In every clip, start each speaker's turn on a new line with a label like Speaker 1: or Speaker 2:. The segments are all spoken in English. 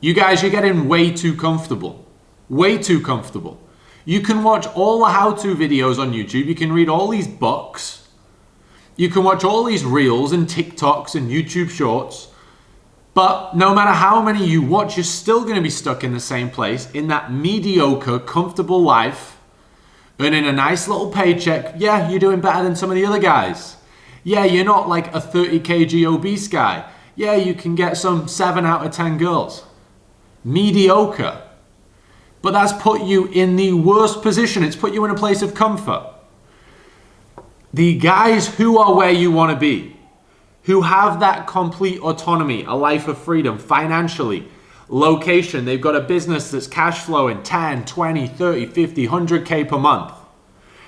Speaker 1: You guys, you're getting way too comfortable. Way too comfortable. You can watch all the how-to videos on YouTube. You can read all these books. You can watch all these reels and TikToks and YouTube shorts. But no matter how many you watch, you're still going to be stuck in the same place, in that mediocre, comfortable life, earning a nice little paycheck. Yeah, you're doing better than some of the other guys. Yeah, you're not like a 30 kg obese guy. Yeah, you can get some 7 out of 10 girls. Mediocre. But that's put you in the worst position. It's put you in a place of comfort. The guys who are where you want to be, who have that complete autonomy, a life of freedom, financially, location, they've got a business that's cash flowing 10, 20, 30, 50, 100K per month.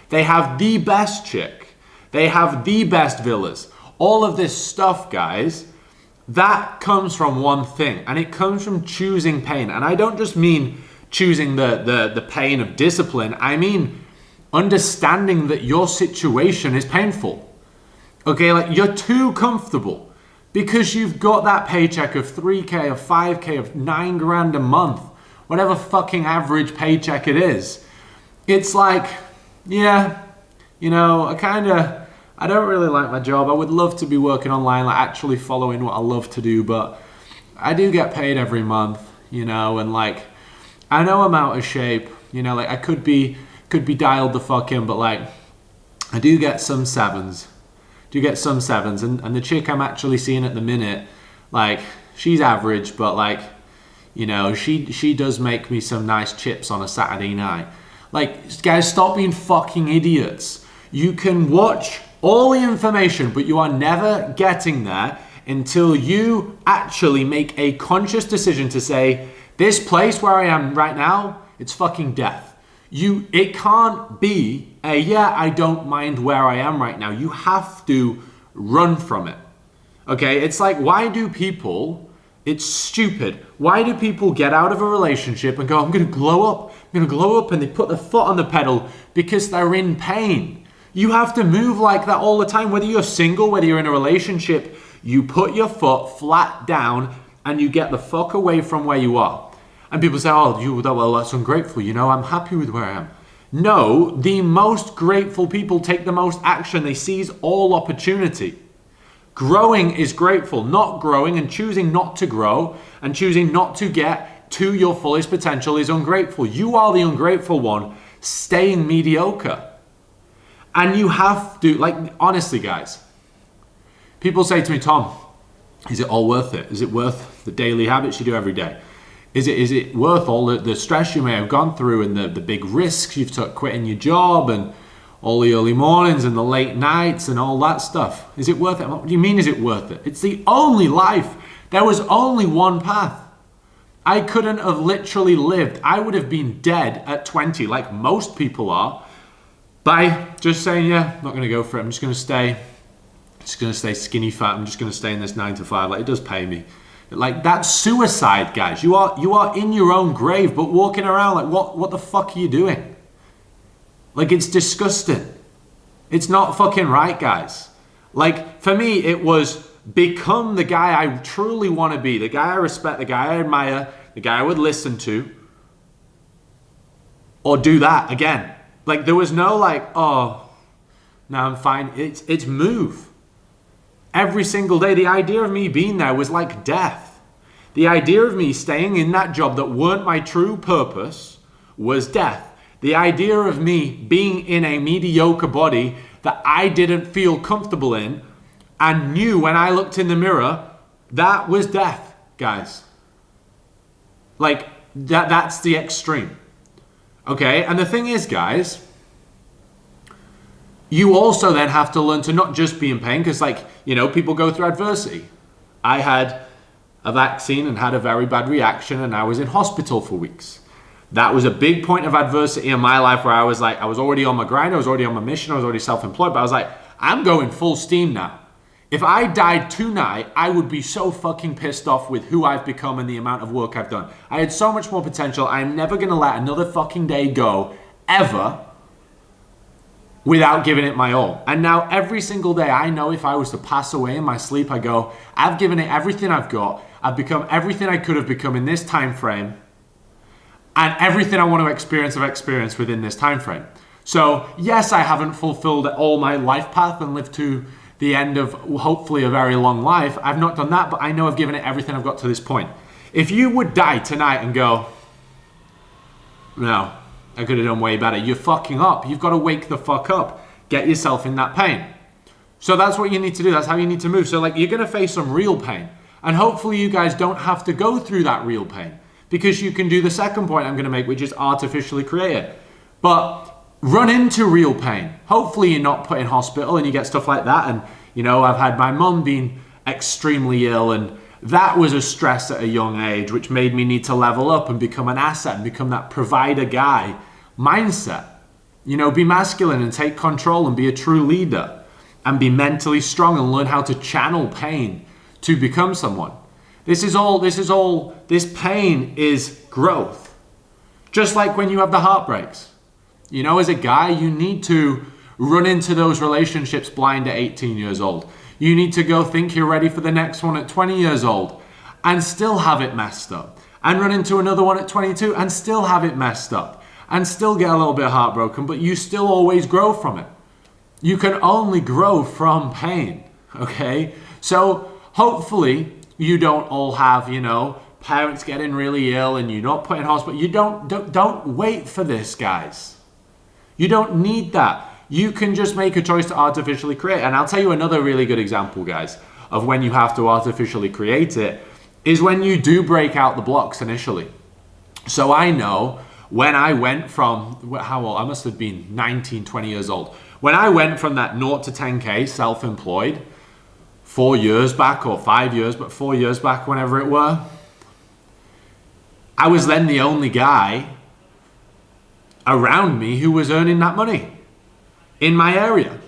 Speaker 1: They have the best chick. They have the best villas. All of this stuff, guys, that comes from one thing, and it comes from choosing pain. And I don't just mean choosing the pain of discipline. I mean understanding that your situation is painful. Okay, like you're too comfortable because you've got that paycheck of 3K, of 5K, of 9 grand a month, whatever fucking average paycheck it is. It's like, yeah, you know, I don't really like my job. I would love to be working online, like actually following what I love to do, but I do get paid every month, you know, and like, I know I'm out of shape, you know, like I could be dialed the fuck in, but like, I do get some sevens. And the chick I'm actually seeing at the minute, like, she's average, but like, you know, she does make me some nice chips on a Saturday night. Like, guys, stop being fucking idiots. You can watch all the information, but you are never getting there until you actually make a conscious decision to say, this place where I am right now, it's fucking death. It can't be I don't mind where I am right now. You have to run from it. Okay, it's like, it's stupid. Why do people get out of a relationship and go, I'm gonna glow up, and they put their foot on the pedal because they're in pain? You have to move like that all the time, whether you're single, whether you're in a relationship. You put your foot flat down and you get the fuck away from where you are. And people say, well, that's ungrateful. You know, I'm happy with where I am. No, the most grateful people take the most action. They seize all opportunity. Growing is grateful. Not growing and choosing not to grow and choosing not to get to your fullest potential is ungrateful. You are the ungrateful one staying mediocre. And you have to, like, honestly, guys, people say to me, Tom, is it all worth it? Is it worth the daily habits you do every day? Is it worth all the stress you may have gone through and the big risks you've took quitting your job and all the early mornings and the late nights and all that stuff? Is it worth it? What do you mean, is it worth it? It's the only life. There was only one path. I couldn't have literally lived. I would have been dead at 20, like most people are, by just saying, yeah, I'm not going to go for it. I'm just going to stay skinny fat. I'm just going to stay in this 9 to 5. Like, it does pay me. Like, that's suicide, guys. You are in your own grave, but walking around like, what the fuck are you doing? Like, it's disgusting. It's not fucking right, guys. Like, for me, it was become the guy I truly want to be, the guy I respect, the guy I admire, the guy I would listen to, or do that again. Like, there was no like, oh, now I'm fine. It's move. Every single day, the idea of me being there was like death. The idea of me staying in that job that weren't my true purpose was death. The idea of me being in a mediocre body that I didn't feel comfortable in and knew when I looked in the mirror, that was death, guys. Like, that's the extreme. Okay, and the thing is, guys, you also then have to learn to not just be in pain, because, like, you know, people go through adversity. I had a vaccine and had a very bad reaction, and I was in hospital for weeks. That was a big point of adversity in my life where I was like, I was already on my grind, I was already on my mission, I was already self-employed, but I was like, I'm going full steam now. If I died tonight, I would be so fucking pissed off with who I've become and the amount of work I've done. I had so much more potential. I'm never going to let another fucking day go, ever, without giving it my all. And now every single day, I know if I was to pass away in my sleep, I go, I've given it everything I've got. I've become everything I could have become in this time frame, and everything I want to experience, I've experienced within this time frame. So yes, I haven't fulfilled all my life path and lived to the end of hopefully a very long life. I've not done that, but I know I've given it everything I've got to this point. If you would die tonight and go, no, I could have done way better, you're fucking up. You've got to wake the fuck up. Get yourself in that pain. So that's what you need to do. That's how you need to move. So like, you're going to face some real pain. And hopefully you guys don't have to go through that real pain, because you can do the second point I'm going to make, which is artificially create it. But run into real pain. Hopefully you're not put in hospital and you get stuff like that. And, you know, I've had my mum being extremely ill, and that was a stress at a young age, which made me need to level up and become an asset and become that provider guy mindset. You know, be masculine and take control and be a true leader and be mentally strong and learn how to channel pain to become someone. This pain is growth. Just like when you have the heartbreaks. You know, as a guy, you need to run into those relationships blind at 18 years old. You need to go think you're ready for the next one at 20 years old and still have it messed up. And run into another one at 22 and still have it messed up. And still get a little bit heartbroken, but you still always grow from it. You can only grow from pain, okay? So hopefully you don't all have, you know, parents getting really ill and you're not put in hospital. You don't wait for this, guys. You don't need that. You can just make a choice to artificially create. And I'll tell you another really good example, guys, of when you have to artificially create it, is when you do break out the blocks initially. So I know when I went from, how old? I must have been 19, 20 years old. When I went from that 0 to 10K self-employed 4 years back, or 5 years, but 4 years back, whenever it were, I was then the only guy around me who was earning that money in my area.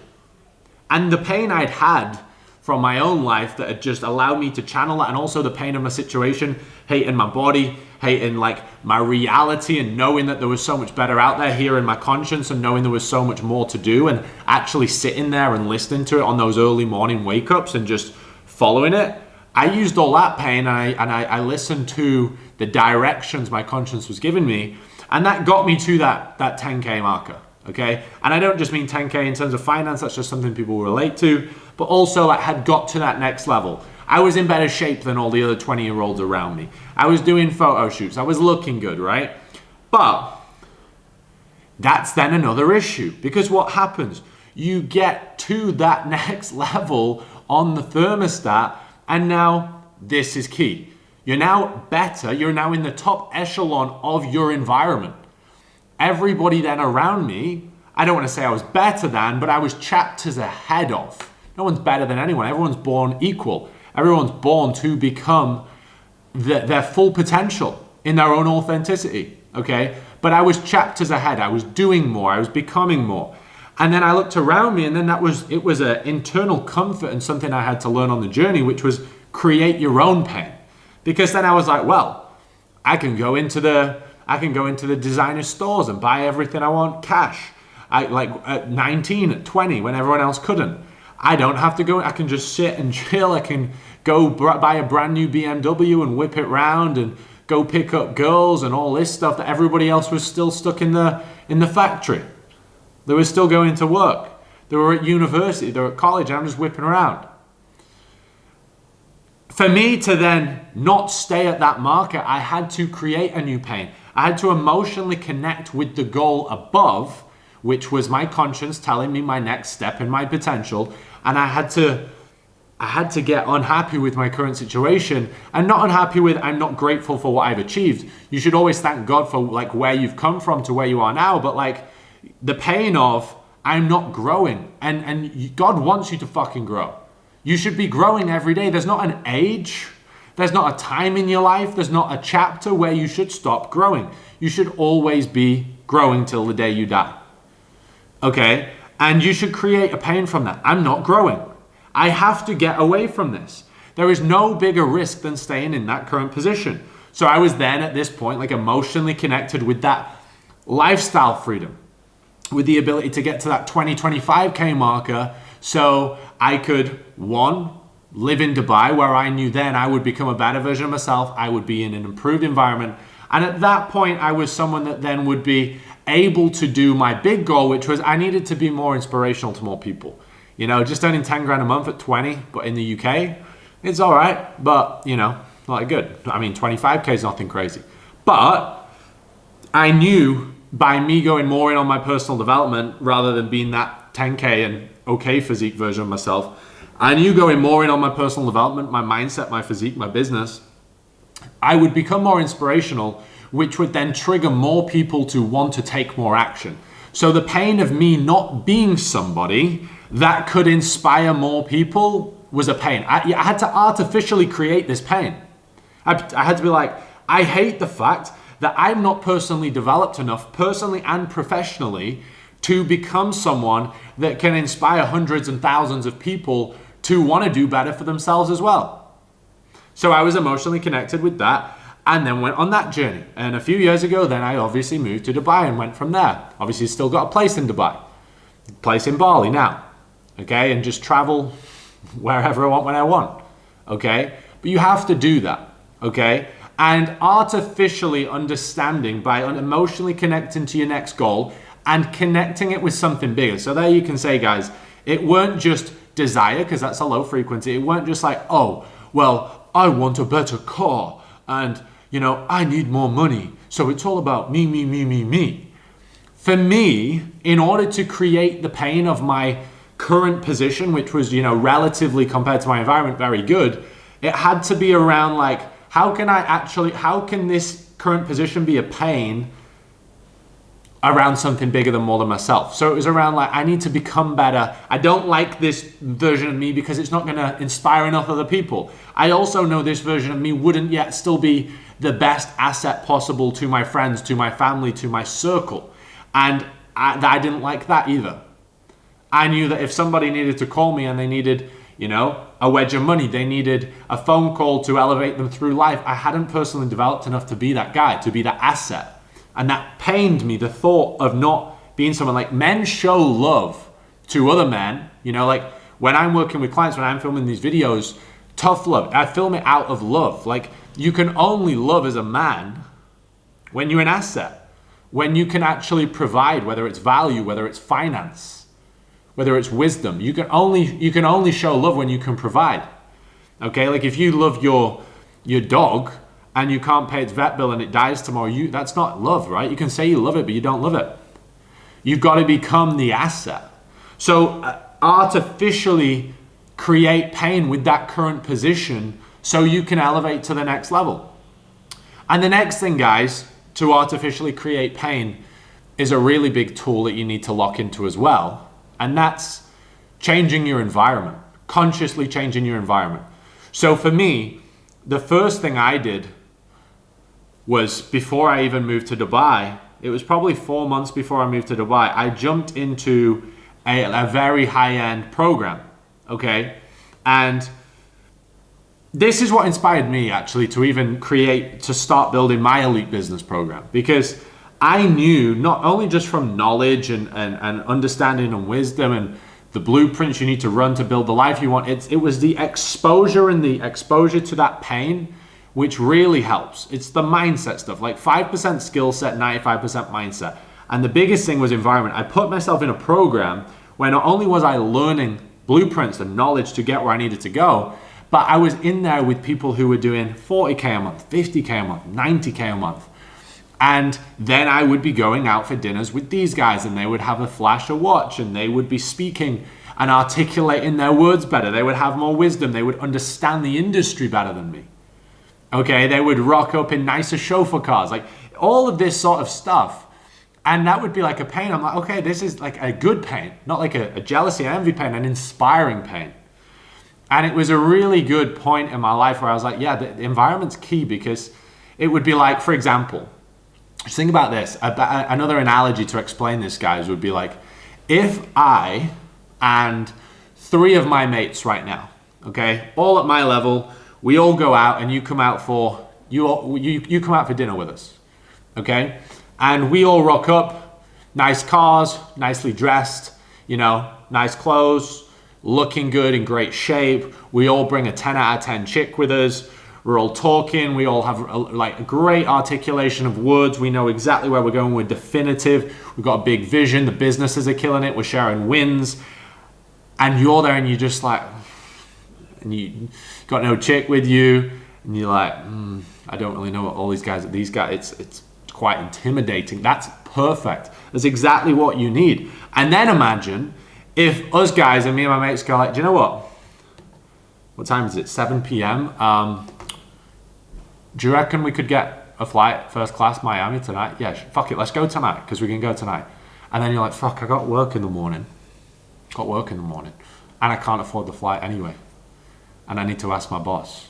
Speaker 1: And the pain I'd had from my own life that had just allowed me to channel that, and also the pain of my situation, hating my body, hating like my reality, and knowing that there was so much better out there, here in my conscience, and knowing there was so much more to do, and actually sitting there and listening to it on those early morning wake ups and just following it. I used all that pain and I listened to the directions my conscience was giving me, and that got me to that 10K marker, okay? And I don't just mean 10K in terms of finance, that's just something people relate to, but also I had got to that next level. I was in better shape than all the other 20-year-olds around me. I was doing photo shoots, I was looking good, right? But that's then another issue, because what happens? You get to that next level on the thermostat, and now this is key. You're now better, you're now in the top echelon of your environment. Everybody then around me, I don't want to say I was better than, but I was chapters ahead of. No one's better than anyone, everyone's born equal. Everyone's born to become their full potential in their own authenticity, okay? But I was chapters ahead, I was doing more, I was becoming more. And then I looked around me, and then it was an internal comfort and something I had to learn on the journey, which was create your own pain. Because then I was like, well, I can go into the designer stores and buy everything I want cash. At 19, at 20, when everyone else couldn't. I don't have to go, I can just sit and chill. I can go buy a brand new BMW and whip it round and go pick up girls and all this stuff that everybody else was still stuck in the factory. They were still going to work. They were at university, they were at college, and I'm just whipping around. For me to then not stay at that market, I had to create a new pain. I had to emotionally connect with the goal above, which was my conscience telling me my next step in my potential. And I had to get unhappy with my current situation, and not unhappy with, I'm not grateful for what I've achieved. You should always thank God for like where you've come from to where you are now, but like the pain of I'm not growing, and God wants you to fucking grow. You should be growing every day. There's not an age, there's not a time in your life, there's not a chapter where you should stop growing. You should always be growing till the day you die. Okay? And you should create a pain from that. I'm not growing. I have to get away from this. There is no bigger risk than staying in that current position. So I was then at this point like emotionally connected with that lifestyle freedom, with the ability to get to that 20, 25K marker, so I could, one, live in Dubai, where I knew then I would become a better version of myself. I would be in an improved environment. And at that point, I was someone that then would be able to do my big goal, which was I needed to be more inspirational to more people. You know, just earning 10 grand a month at 20, but in the UK, it's all right, but you know, not good. I mean, 25K is nothing crazy. But I knew by me going more in on my personal development rather than being that 10K and okay physique version of myself, I knew going more in on my personal development, my mindset, my physique, my business, I would become more inspirational, which would then trigger more people to want to take more action. So the pain of me not being somebody that could inspire more people was a pain. I had to artificially create this pain. I had to be like, I hate the fact that I'm not personally developed enough, personally and professionally, to become someone that can inspire hundreds and thousands of people to want to do better for themselves as well. So I was emotionally connected with that and then went on that journey. And a few years ago, then I obviously moved to Dubai and went from there. Obviously still got a place in Dubai, a place in Bali now, okay? And just travel wherever I want when I want, okay? But you have to do that, okay? And artificially understanding by emotionally connecting to your next goal and connecting it with something bigger. So there you can say, guys, it weren't just desire, because that's a low frequency. It weren't just like, oh, well, I want a better car and, you know, I need more money. So it's all about me, me, me, me, me. For me, in order to create the pain of my current position, which was, you know, relatively compared to my environment, very good, it had to be around like, how can this current position be a pain around something bigger than more than myself? So it was around like, I need to become better. I don't like this version of me because it's not going to inspire enough other people. I also know this version of me wouldn't yet still be the best asset possible to my friends, to my family, to my circle. And I didn't like that either. I knew that if somebody needed to call me and they needed, you know, a wedge of money, they needed a phone call to elevate them through life, I hadn't personally developed enough to be that guy, to be that asset. And that pained me, the thought of not being someone. Like, men show love to other men, you know, like when I'm working with clients, when I'm filming these videos, tough love, I film it out of love. Like, you can only love as a man when you're an asset, when you can actually provide, whether it's value, whether it's finance, whether it's wisdom. You can only show love when you can provide. Okay, like if you love your dog and you can't pay its vet bill and it dies tomorrow, that's not love, right? You can say you love it, but you don't love it. You've got to become the asset. So artificially create pain with that current position so you can elevate to the next level. And the next thing, guys, to artificially create pain is a really big tool that you need to lock into as well. And that's changing your environment, consciously changing your environment. So for me, the first thing I did was, before I even moved to Dubai, it was probably 4 months before I moved to Dubai, I jumped into a very high-end program, okay? And this is what inspired me actually to start building my elite business program, because I knew, not only just from knowledge and understanding and wisdom and the blueprints you need to run to build the life you want, it was the exposure to that pain which really helps. It's the mindset stuff, like 5% skill set, 95% mindset. And the biggest thing was environment. I put myself in a program where not only was I learning blueprints and knowledge to get where I needed to go, but I was in there with people who were doing 40K a month, 50K a month, 90K a month. And then I would be going out for dinners with these guys, and they would have a flasher watch, and they would be speaking and articulating their words better. They would have more wisdom. They would understand the industry better than me. Okay, they would rock up in nicer chauffeur cars, like all of this sort of stuff. And that would be like a pain. I'm like, okay, this is like a good pain, not like a jealousy and envy pain, an inspiring pain. And it was a really good point in my life where I was like, yeah, the environment's key, because it would be like, for example, just think about this. Another analogy to explain this, guys, would be like, if I and 3 of my mates right now, okay, all at my level, we all go out and you come out for dinner with us, okay? And we all rock up, nice cars, nicely dressed, you know, nice clothes, looking good, in great shape. We all bring a 10 out of 10 chick with us. We're all talking. We all have a great articulation of words. We know exactly where we're going. We're definitive. We've got a big vision. The businesses are killing it. We're sharing wins. And you're there and you're just like, and you got no chick with you. And you're like, I don't really know what all these guys, it's quite intimidating. That's perfect. That's exactly what you need. And then imagine if us guys and me and my mates go like, do you know what time is it? 7 p.m. Do you reckon we could get a flight first class Miami tonight? Yeah, fuck it, let's go tonight because we can go tonight. And then you're like, fuck, I got work in the morning. And I can't afford the flight anyway. And I need to ask my boss.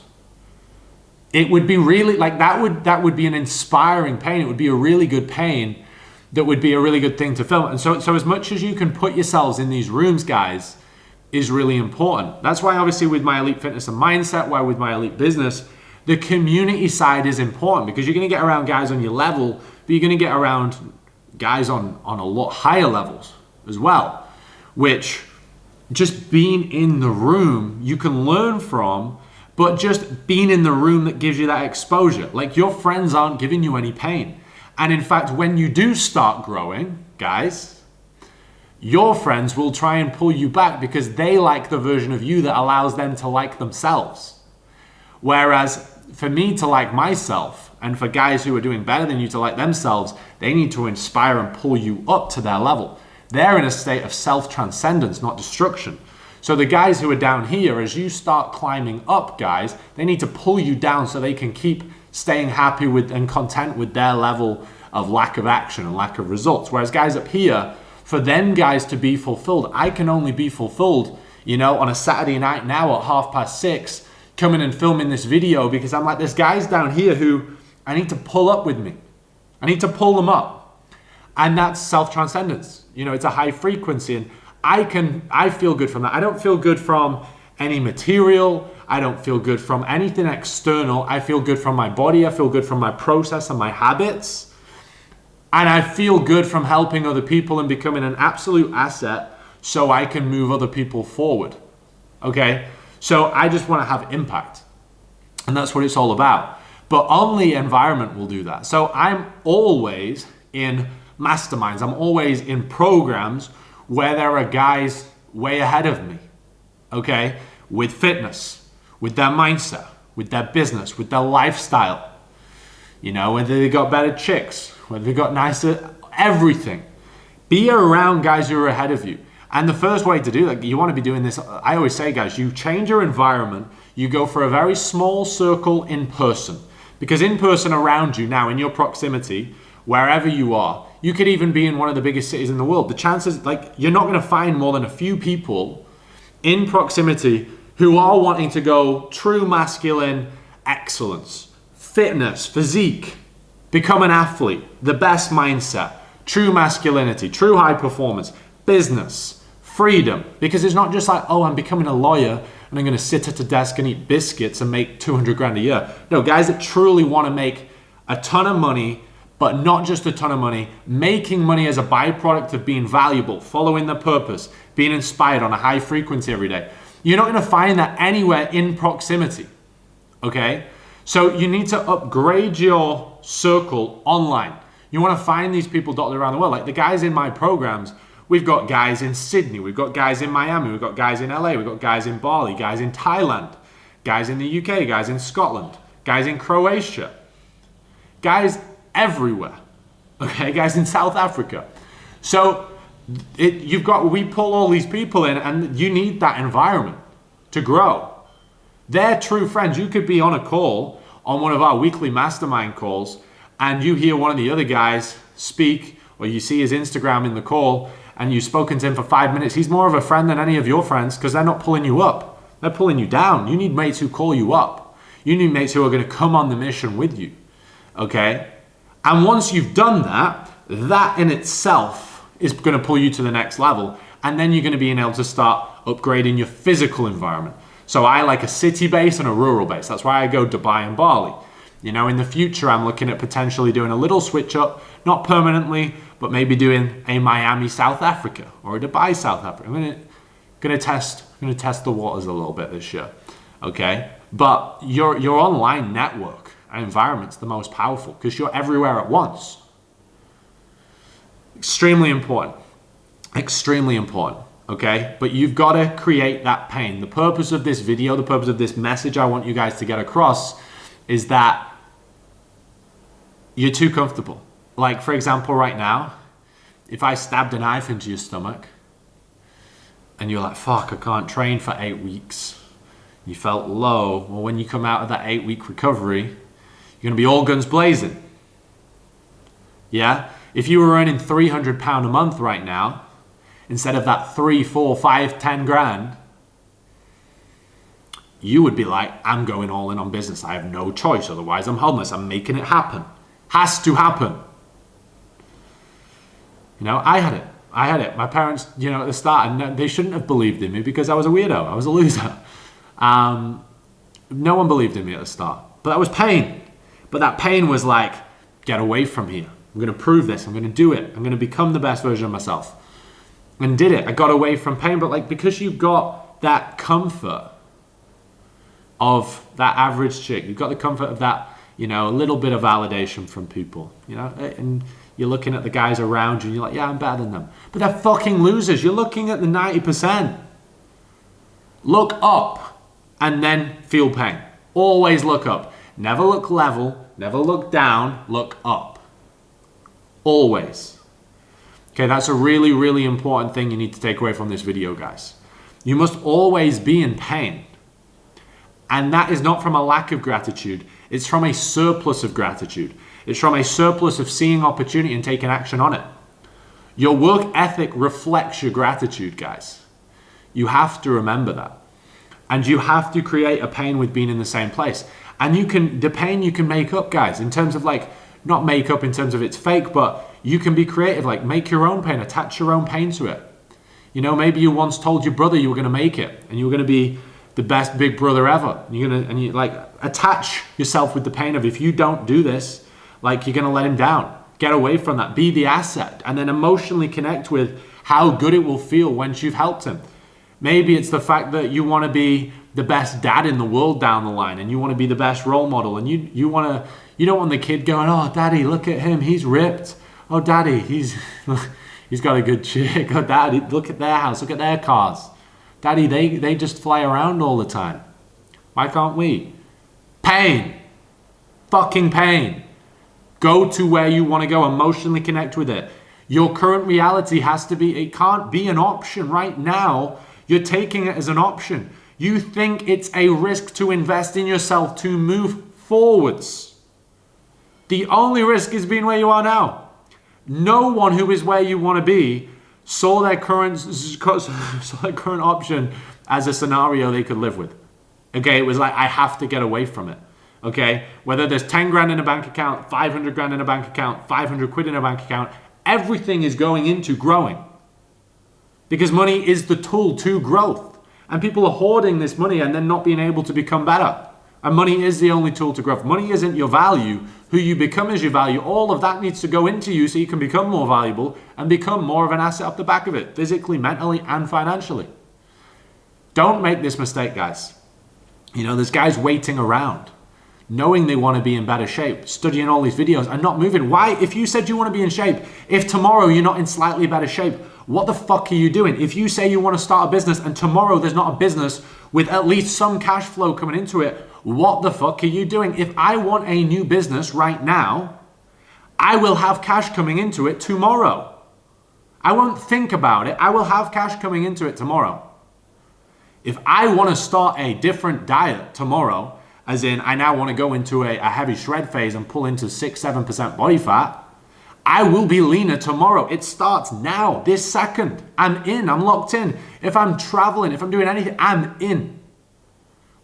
Speaker 1: It would be really, like, that would be an inspiring pain. It would be a really good pain that would be a really good thing to film. And so as much as you can put yourselves in these rooms, guys, is really important. That's why obviously with my Elite Fitness and Mindset, why with my Elite Business, the community side is important because you're going to get around guys on your level, but you're going to get around guys on a lot higher levels as well, which just being in the room you can learn from, but just being in the room that gives you that exposure. Like, your friends aren't giving you any pain. And in fact, when you do start growing, guys, your friends will try and pull you back because they like the version of you that allows them to like themselves. Whereas for me to like myself, and for guys who are doing better than you to like themselves, they need to inspire and pull you up to their level. They're in a state of self-transcendence, not destruction. So the guys who are down here, as you start climbing up, guys, they need to pull you down so they can keep staying happy with and content with their level of lack of action and lack of results. Whereas guys up here, for them guys to be fulfilled, I can only be fulfilled, on a Saturday night now at 6:30, coming and filming this video because I'm like, there's guys down here who I need to pull up with me. I need to pull them up. And that's self-transcendence. It's a high frequency, and I feel good from that. I don't feel good from any material. I don't feel good from anything external. I feel good from my body. I feel good from my process and my habits. And I feel good from helping other people and becoming an absolute asset so I can move other people forward. Okay? So I just want to have impact. And that's what it's all about. But only environment will do that. So I'm always in masterminds. I'm always in programs where there are guys way ahead of me. Okay? With fitness, with their mindset, with their business, with their lifestyle. Whether they got better chicks, whether they got nicer, everything. Be around guys who are ahead of you. And the first way to do that, you want to be doing this, I always say, guys, you change your environment, you go for a very small circle in person. Because in person around you now, in your proximity, wherever you are, you could even be in one of the biggest cities in the world. The chances, you're not going to find more than a few people in proximity who are wanting to go true masculine excellence, fitness, physique, become an athlete, the best mindset, true masculinity, true high performance, business, freedom. Because it's not just like, oh, I'm becoming a lawyer and I'm going to sit at a desk and eat biscuits and make 200 grand a year. No, guys that truly want to make a ton of money, but not just a ton of money, making money as a byproduct of being valuable, following the purpose, being inspired on a high frequency every day. You're not going to find that anywhere in proximity, okay? So you need to upgrade your circle online. You want to find these people dotted around the world. Like the guys in my programs, we've got guys in Sydney, we've got guys in Miami, we've got guys in LA, we've got guys in Bali, guys in Thailand, guys in the UK, guys in Scotland, guys in Croatia, guys everywhere, okay, guys in South Africa. So we pull all these people in, and you need that environment to grow. They're true friends. You could be on a call on one of our weekly mastermind calls, and you hear one of the other guys speak, or you see his Instagram in the call, and you've spoken to him for 5 minutes. He's more of a friend than any of your friends because they're not pulling you up. They're pulling you down. You need mates who call you up. You need mates who are going to come on the mission with you, okay? And once you've done that, that in itself is going to pull you to the next level. And then you're going to be able to start upgrading your physical environment. So I like a city base and a rural base. That's why I go Dubai and Bali. In the future, I'm looking at potentially doing a little switch up, not permanently, but maybe doing a Miami, South Africa, or a Dubai, South Africa. Gonna test the waters a little bit this year, okay? But your online network and environment's the most powerful because you're everywhere at once. Extremely important. Extremely important, okay? But you've got to create that pain. The purpose of this video, the purpose of this message I want you guys to get across is that you're too comfortable. Like, for example, right now, if I stabbed a knife into your stomach and you're like, fuck, I can't train for 8 weeks. You felt low. Well, when you come out of that 8-week recovery, you're going to be all guns blazing. Yeah? If you were earning £300 a month right now, instead of that 3, 4, 5, 10 grand, you would be like, I'm going all in on business. I have no choice. Otherwise, I'm homeless. I'm making it happen. Has to happen. You know, I had it. My parents, you know, at the start, and they shouldn't have believed in me because I was a weirdo. I was a loser. No one believed in me at the start. But that was pain. But that pain was like, get away from here. I'm going to prove this. I'm going to do it. I'm going to become the best version of myself. And did it. I got away from pain. But like, because you've got that comfort of that average chick, you've got the comfort of that, you know, a little bit of validation from people, you know, and you're looking at the guys around you and you're like, yeah, I'm better than them. But they're fucking losers. You're looking at the 90%. Look up and then feel pain. Always look up. Never look level. Never look down. Look up. Always. Okay, that's a really, really important thing you need to take away from this video, guys. You must always be in pain. And that is not from a lack of gratitude. It's from a surplus of gratitude. It's from a surplus of seeing opportunity and taking action on it. Your work ethic reflects your gratitude, guys. You have to remember that. And you have to create a pain with being in the same place. And the pain you can make up, guys, in terms of like, not make up in terms of it's fake, but you can be creative, like make your own pain, attach your own pain to it. You know, maybe you once told your brother you were going to make it and you were going to be the best big brother ever. And you like attach yourself with the pain of, if you don't do this, like you're going to let him down. Get away from that. Be the asset. And then emotionally connect with how good it will feel once you've helped him. Maybe it's the fact that you want to be the best dad in the world down the line, and you want to be the best role model, and you don't want the kid going, oh, daddy, look at him, he's ripped. Oh, daddy, he's got a good chick. Oh, daddy, look at their house, look at their cars. Daddy, they just fly around all the time. Why can't we? Pain. Fucking pain. Go to where you want to go. Emotionally connect with it. Your current reality it can't be an option right now. You're taking it as an option. You think it's a risk to invest in yourself to move forwards. The only risk is being where you are now. No one who is where you want to be saw their current option as a scenario they could live with. Okay, it was like, I have to get away from it. Okay, whether there's 10 grand in a bank account, 500 grand in a bank account, 500 quid in a bank account, everything is going into growing. Because money is the tool to growth. And people are hoarding this money and then not being able to become better. And money is the only tool to growth. Money isn't your value. Who you become is your value. All of that needs to go into you so you can become more valuable and become more of an asset off the back of it, physically, mentally, and financially. Don't make this mistake, guys. You know, there's guys waiting around, knowing they want to be in better shape, studying all these videos and not moving. Why? If you said you want to be in shape, if tomorrow you're not in slightly better shape, what the fuck are you doing? If you say you want to start a business and tomorrow there's not a business with at least some cash flow coming into it, what the fuck are you doing? If I want a new business right now, I will have cash coming into it tomorrow. I won't think about it. I will have cash coming into it tomorrow. If I want to start a different diet tomorrow, as in I now want to go into a heavy shred phase and pull into 6-7% body fat, I will be leaner tomorrow. It starts now, this second. I'm in, I'm locked in. If I'm traveling, if I'm doing anything, I'm in.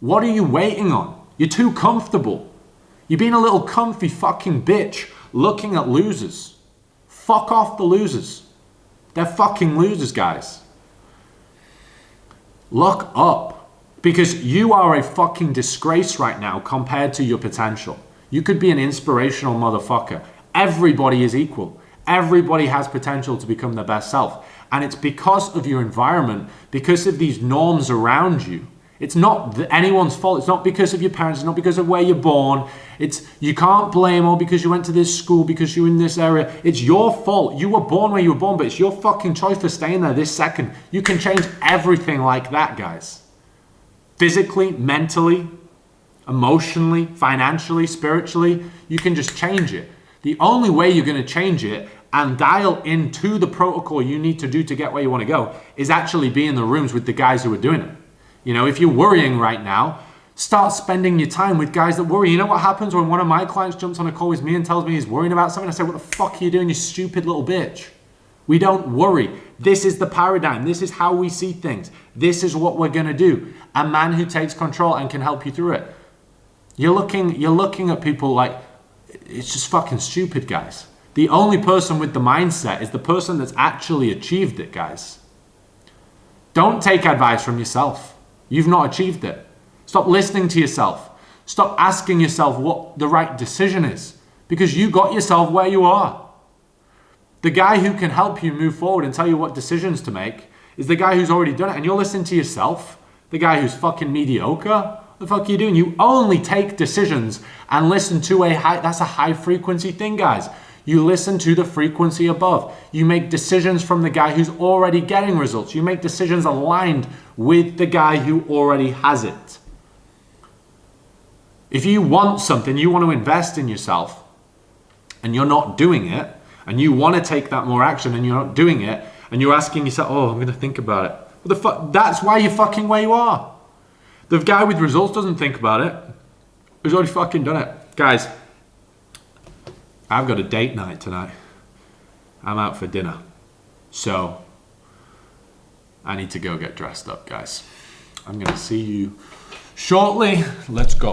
Speaker 1: What are you waiting on? You're too comfortable. You're being a little comfy fucking bitch looking at losers. Fuck off the losers. They're fucking losers, guys. Look up. Because you are a fucking disgrace right now compared to your potential. You could be an inspirational motherfucker. Everybody is equal. Everybody has potential to become their best self. And it's because of your environment, because of these norms around you. It's not anyone's fault. It's not because of your parents. It's not because of where you're born. You can't blame, oh, because you went to this school, because you're in this area. It's your fault. You were born where you were born, but it's your fucking choice for staying there this second. You can change everything like that, guys. Physically, mentally, emotionally, financially, spiritually, you can just change it. The only way you're going to change it and dial into the protocol you need to do to get where you want to go is actually be in the rooms with the guys who are doing it. You know, if you're worrying right now, start spending your time with guys that worry. You know what happens when one of my clients jumps on a call with me and tells me he's worrying about something? I say, what the fuck are you doing, you stupid little bitch? We don't worry. This is the paradigm. This is how we see things. This is what we're going to do. A man who takes control and can help you through it. You're looking at people like, it's just fucking stupid, guys. The only person with the mindset is the person that's actually achieved it, guys. Don't take advice from yourself. You've not achieved it. Stop listening to yourself. Stop asking yourself what the right decision is, because you got yourself where you are. The guy who can help you move forward and tell you what decisions to make is the guy who's already done it, and you're listening to yourself, the guy who's fucking mediocre. What the fuck are you doing? You only take decisions and listen to that's a high frequency thing, guys. You listen to the frequency above. You make decisions from the guy who's already getting results. You make decisions aligned with the guy who already has it. If you want something, you want to invest in yourself, and you're not doing it, and you want to take that more action and you're not doing it, and you're asking yourself, oh, I'm going to think about it. What the fuck? That's why you're fucking where you are. The guy with results doesn't think about it. He's already fucking done it. Guys, I've got a date night tonight. I'm out for dinner. So, I need to go get dressed up, guys. I'm going to see you shortly. Let's go.